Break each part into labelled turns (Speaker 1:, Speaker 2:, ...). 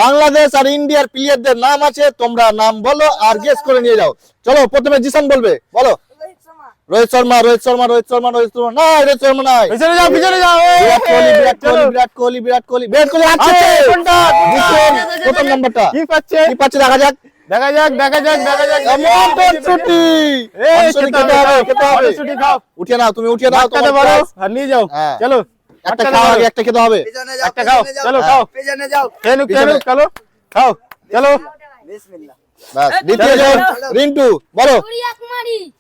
Speaker 1: বাংলাদেশ আর ইন্ডিয়ার প্লেয়ারদের নাম আছে, তোমরা নাম বলো আর গেস করে নিয়ে যাও। চলো প্রথমে জিসান বলবে, বলো। রোহিত শর্মা, রোহিত শর্মা, রোহিত শর্মা, রোহিত শর্মা নাই, রোহিত শর্মা নাই।
Speaker 2: পিছনে যাও, পিছনে যাও।
Speaker 1: বিরাট কোহলি, বিরাট কোহলি, বিরাট কোহলি, বিরাট কোহলি, বিরাট কোহলি আছে। জিসান প্রথম নাম্বারটা
Speaker 2: কি পাচ্ছে?
Speaker 1: কি পাচ্ছে দেখা যাক।
Speaker 2: দেখা যাক, দেখা যাক, দেখা যাক।
Speaker 1: এমন তো ছুটি, খেতে হবে, খেতে হবে।
Speaker 2: ছুটি খাও।
Speaker 1: উঠিয়ে নাও, তুমি উঠিয়ে নাও,
Speaker 2: মাটকাতে
Speaker 1: তোমার
Speaker 2: পারো
Speaker 1: কাজ।
Speaker 2: আর নিয়ে যাও।
Speaker 1: হ্যাঁ।
Speaker 2: চলো
Speaker 1: একটা খাও আগে, একটা খেতে হবে।
Speaker 2: একটা খাও, চলো খাও।
Speaker 3: পেছনে যাও।
Speaker 2: খেয়ে
Speaker 1: পিছনে।
Speaker 2: চলো খাও, চলো।
Speaker 3: বিসমিল্লাহ।
Speaker 1: বাস দ্বিতীয় জন রিন্টু, বলো।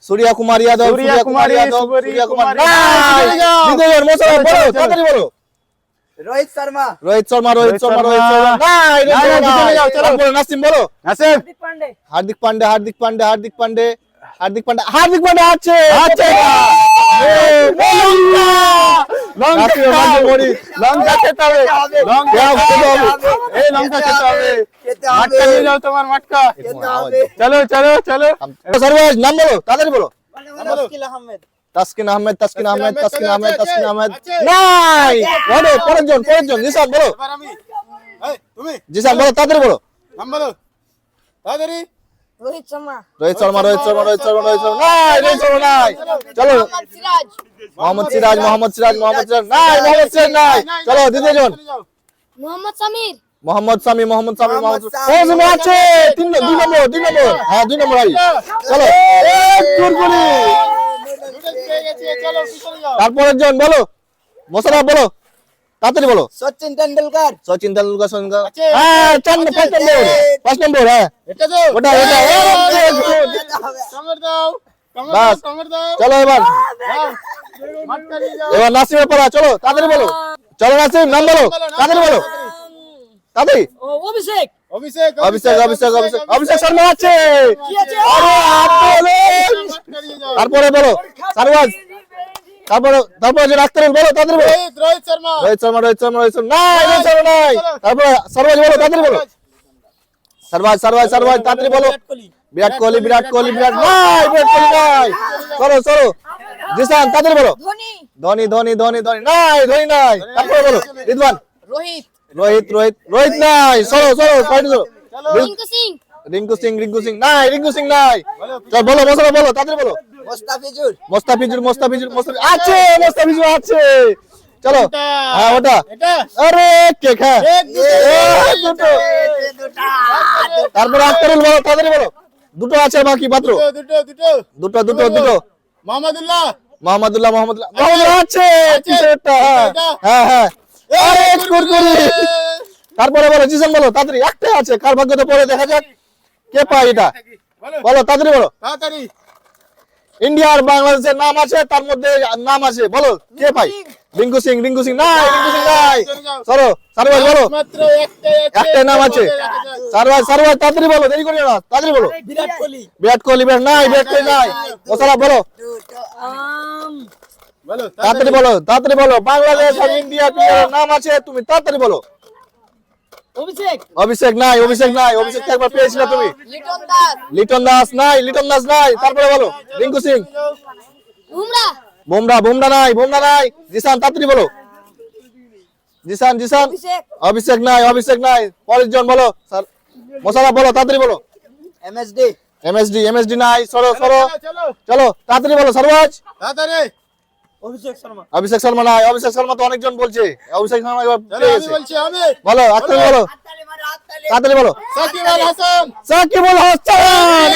Speaker 1: সূর্যা কুমার যাদব,
Speaker 2: সূর্যা
Speaker 1: সূর্যা কুমার
Speaker 2: কুমারী,
Speaker 1: যাদব,
Speaker 2: সূর্যা
Speaker 1: সূর্যা কুমার
Speaker 2: কুমারী।
Speaker 1: নাই। দ্বিতীয় জন মোসারা, বলো,
Speaker 2: চলো।
Speaker 1: তাড়াতাড়ি বলো।
Speaker 3: রোহিত শর্মা।
Speaker 1: রোহিত শর্মা, রোহিত শর্মা, রোহিত
Speaker 2: শর্মা।
Speaker 1: শর্মা নাই, রোহিত
Speaker 2: নাই,
Speaker 1: শর্মা
Speaker 2: নাই, পিছনে
Speaker 1: নাই।
Speaker 2: যাও, চলো।
Speaker 1: তারপরে নাসিম, বলো।
Speaker 2: নাসিম।
Speaker 1: হার্দিক পান্ডে, হার্দিক পান্ডে, হার্দিক পান্ডে, হার্দিক পান্ডে, হার্দিক পান্ডে আছে,
Speaker 2: আছে। লঙ্কা
Speaker 1: নাসিম, নাসিম, মরিচ।
Speaker 2: লঙ্কা খেতে হবে, লঙ্কা
Speaker 1: খেতে হবে।
Speaker 2: এই লঙ্কা খেতে হবে।
Speaker 3: খেতে
Speaker 2: মাটকা
Speaker 3: হবে।
Speaker 2: নিয়ে যাও, তোমার মাটকা।
Speaker 3: খেতে হবে।
Speaker 2: চলো, চলো, চলো।
Speaker 1: সর্বজ নাম বলো, তাড়াতাড়ি বলো।
Speaker 3: মুশকিল আহমেদ।
Speaker 1: তাসকিন আহমেদ, তাসকিন আহমেদ, তাসকিন আহমেদ,
Speaker 2: আছে,
Speaker 1: তাসকিন আহমেদ
Speaker 2: আছে।
Speaker 1: নাই। বলো, পরের জন, পরের জন। জিসান বলো,
Speaker 2: এবার আমি। এই, তুমি
Speaker 1: জিসান বলো, তাড়াতাড়ি বলো।
Speaker 2: নাম বলো। তাড়াতাড়ি।
Speaker 3: রোহিত শর্মা।
Speaker 1: রোহিত শর্মা, রোহিত শর্মা, রোহিত শর্মা, রোহিত শর্মা নাই, রোহিত শর্মা নাই। চলো মোহাম্মদ সিরাজ, মোহাম্মদ সিরাজ, মোহাম্মদ সিরাজ নাই, মোহাম্মদ সিরাজ নাই। চলো দ্বিতীয় জন
Speaker 4: মোহাম্মদ সামির
Speaker 1: মোহাম্মদ সামি, মোহাম্মদ সামি, মোহাম্মদ
Speaker 3: মোহাম্মদ
Speaker 1: সামি আছে। দুই নম্বর, দুই নম্বর। হ্যাঁ, দুই নম্বর ভাই। চলো কুরকুরি।
Speaker 2: পেয়ে গেছি, চলো পিছনে যাও।
Speaker 1: তারপরের জন বলো, মোশাররফ বলো, তাড়াতাড়ি বলো।
Speaker 3: সচিন তেন্ডুলকর।
Speaker 1: সচিন তেন্ডুলকর, সচিন তেন্ডুলকর।
Speaker 2: আছে।
Speaker 1: হ্যাঁ, 5 নম্বর, 5 নম্বর। হ্যাঁ,
Speaker 2: এটা তো
Speaker 1: ওটা, ওটা।
Speaker 2: কামড় দাও, কামড় দাও,
Speaker 1: বাস।
Speaker 2: কামড় দাও।
Speaker 1: চলো এবার,
Speaker 2: যাও। মাটকা নিয়ে যাও।
Speaker 1: এবার নাসিমের পালা। চলো তাড়াতাড়ি বলো। চলো নাসিম, নাম বলো, তাড়াতাড়ি বলো, তাড়াতাড়ি।
Speaker 4: অভিষেক
Speaker 2: অভিষেক,
Speaker 1: অভিষেক, অভিষেক, অভিষেক, অভিষেক শর্মা আছে। আরে
Speaker 2: মাটকা নিয়ে যাও।
Speaker 1: তারপরে বলো সারওয়াজ, তারপরে যে রাখতেন বলো, তাড়াতাড়ি বলো।
Speaker 2: রোহিত শর্মা।
Speaker 1: রোহিত শর্মা, রোহিত শর্মা, রোহিত শর্মা নাই, রোহিত শর্মা নাই। তারপরে সরওয়াজ বলো, তাড়াতাড়ি বলো। সরওয়াজ, সরওয়াজ, সরওয়াজ, তাড়াতাড়ি বলো। বিরাট কোহলি, বিরাট কোহলি, বিরাট নাই, বিরাট কোহলি নাই। সরো, সরো। জিসান, তাড়াতাড়ি বলো।
Speaker 4: ধোনি
Speaker 1: ধোনি, ধোনি, ধোনি, ধোনি নাই, ধোনি নাই। তারপরে বলো রিদওয়ান।
Speaker 4: রোহিত
Speaker 1: রোহিত, রোহিত, রোহিত নাই। সরো, সরো, পাইনি সরো।
Speaker 4: রিঙ্কু সিং
Speaker 1: রিঙ্কু সিং, রিঙ্কু সিং নাই, রিঙ্কু সিং নাই। চল বলো, মোশাররফ বলো, তাড়াতাড়ি বলো।
Speaker 3: মোস্তাফিজুর।
Speaker 1: মোস্তাফিজুর, মোস্তাফিজুর, মোস্তাফিজুর আছে, মোস্তাফিজুর আছে। চলো,
Speaker 2: এটা।
Speaker 1: হ্যাঁ ওটা।
Speaker 2: এটা।
Speaker 1: আরে কে খা।
Speaker 2: এক, দুটো।
Speaker 1: তারপরে আক্তারুল বলো, তাড়াতাড়ি বলো। দুটো আছে বাকি মাত্র।
Speaker 2: দুটো, দুটো।
Speaker 1: দুটো, দুটো, দুটো।
Speaker 2: মোহাম্মদুল্লাহ।
Speaker 1: মোহাম্মদুল্লাহ, মোহাম্মদুল্লাহ, মোহাম্মদুল্লাহ আছে।
Speaker 2: আছে।
Speaker 1: কিসেরটা?
Speaker 2: এটা।
Speaker 1: হ্যাঁ, হ্যাঁ। আরে কুরকুরি।
Speaker 2: কুরকুরে।
Speaker 1: তারপরে বলো জিসান বলো, তাড়াতাড়ি। একটা আছে, কার ভাগ্যতে পড়ে দেখা যাক কে পায় এটা।
Speaker 2: বলো,
Speaker 1: বলো তাড়াতাড়ি বলো।
Speaker 2: তাড়াতাড়ি।
Speaker 1: ইন্ডিয়া আর বাংলাদেশের নাম আছে, তার মধ্যে নাম আছে, বলো কে পায়। রিঙ্কু সিং, রিঙ্কু সিং নাই, রিঙ্কু সিং নাই। সরো, সারওয়াজ বলো।
Speaker 2: মাত্র একটাই আছে।
Speaker 1: একটাই নাম আছে। সারওয়াজ, সারওয়াজ, তাড়াতাড়ি বলো, দেরি করিও না, তাড়াতাড়ি বলো।
Speaker 3: বিরাট কোহলি।
Speaker 1: বিরাট কোহলি, বিরাট নাই, বিরাট কোহলি নাই। মোশাররফ বলো,
Speaker 2: বলো,
Speaker 1: তাড়াতাড়ি বলো, তাড়াতাড়ি বলো। বাংলাদেশ আর ইন্ডিয়া প্লেয়ারের নাম আছে, তুমি তাড়াতাড়ি বলো।
Speaker 4: অভিষেক
Speaker 1: অভিষেক নাই, অভিষেক নাই, অভিষেক তো একবার পেয়েছিলে তুমি।
Speaker 4: লিটন দাস
Speaker 1: লিটন দাস নাই, লিটন দাস নাই। তারপরে বলো রিঙ্কু সিং।
Speaker 4: বুমরা
Speaker 1: বুমরা, বুমরা নাই, বুমরা নাই। জিসান, তাড়াতাড়ি বলো। জিসান, জিসান।
Speaker 4: অভিষেক
Speaker 1: অভিষেক নাই, অভিষেক নাই। পরের জন বলো। স্যার মোশাররফ বলো, তাড়াতাড়ি বলো।
Speaker 3: এমএসডি।
Speaker 1: এমএসডি, এমএসডি নাই। সরো, সরো,
Speaker 2: চলো,
Speaker 1: চলো তাড়াতাড়ি বলো। সরওয়াজ।
Speaker 2: তাড়াতাড়ি।
Speaker 3: অভিষেক শর্মা।
Speaker 1: অভিষেক শর্মা নাই, অভিষেক শর্মা তো অনেকজন বলছে। অভিষেক শর্মা এবার
Speaker 2: চলো,
Speaker 1: পেয়ে
Speaker 2: আমি
Speaker 1: গেছে।
Speaker 2: বলছি, আমি।
Speaker 1: বলো আক্তার বলো, তাড়াতাড়ি বলো।
Speaker 2: সাকিব আল হাসান।
Speaker 1: সাকিবুল হাসান।